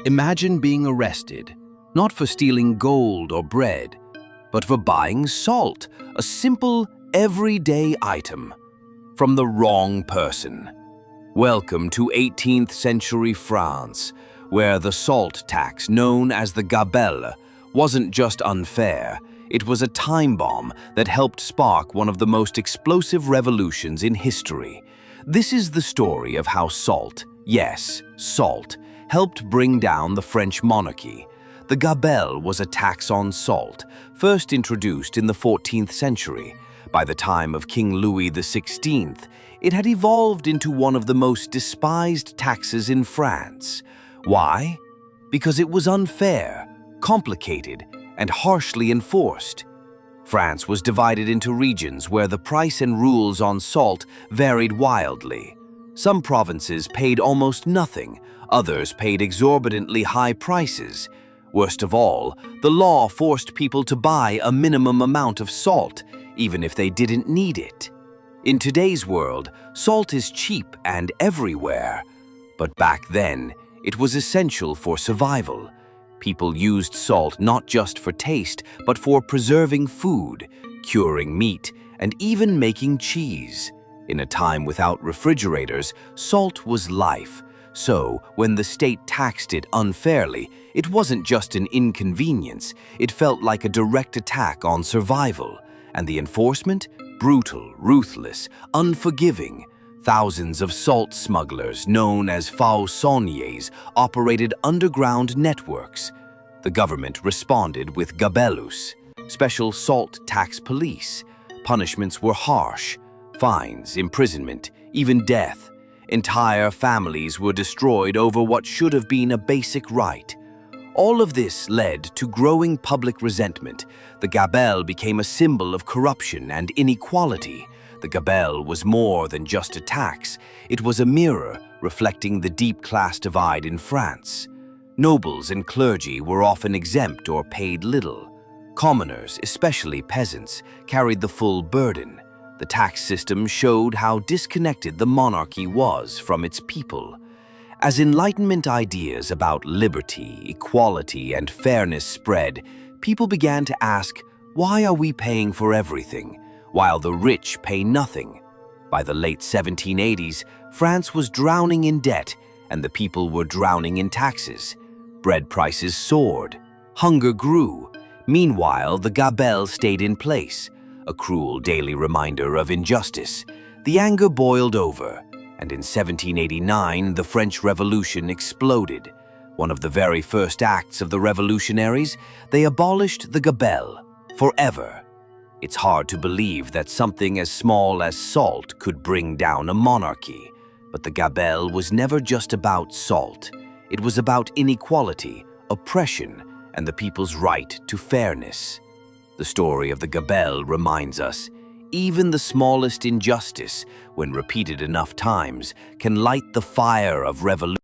Imagine being arrested, not for stealing gold or bread, but for buying salt, a simple, everyday item, from the wrong person. Welcome to 18th century France, where the salt tax, known as the Gabelle, wasn't just unfair, it was a time bomb that helped spark one of the most explosive revolutions in history. This is the story of how salt, yes, salt, helped bring down the French monarchy. The Gabelle was a tax on salt, first introduced in the 14th century. By the time of King Louis XVI, it had evolved into one of the most despised taxes in France. Why? Because it was unfair, complicated, and harshly enforced. France was divided into regions where the price and rules on salt varied wildly. Some provinces paid almost nothing, others paid exorbitantly high prices. Worst of all, the law forced people to buy a minimum amount of salt, even if they didn't need it. In today's world, salt is cheap and everywhere. But back then, it was essential for survival. People used salt not just for taste, but for preserving food, curing meat, and even making cheese. In a time without refrigerators, salt was life. So, when the state taxed it unfairly, it wasn't just an inconvenience, it felt like a direct attack on survival. And the enforcement? Brutal, ruthless, unforgiving. Thousands of salt smugglers, known as faussauniers, operated underground networks. The government responded with gabellus, special salt tax police. Punishments were harsh: fines, imprisonment, even death. Entire families were destroyed over what should have been a basic right. All of this led to growing public resentment. The Gabelle became a symbol of corruption and inequality. The Gabelle was more than just a tax. It was a mirror reflecting the deep class divide in France. Nobles and clergy were often exempt or paid little. Commoners, especially peasants, carried the full burden. The tax system showed how disconnected the monarchy was from its people. As Enlightenment ideas about liberty, equality, and fairness spread, people began to ask, why are we paying for everything, while the rich pay nothing? By the late 1780s, France was drowning in debt, and the people were drowning in taxes. Bread prices soared. Hunger grew. Meanwhile, the Gabelle stayed in place, a cruel daily reminder of injustice. The anger boiled over, and in 1789, the French Revolution exploded. One of the very first acts of the revolutionaries, they abolished the Gabelle forever. It's hard to believe that something as small as salt could bring down a monarchy. But the Gabelle was never just about salt. It was about inequality, oppression, and the people's right to fairness. The story of the Gabelle reminds us, even the smallest injustice, when repeated enough times, can light the fire of revolution.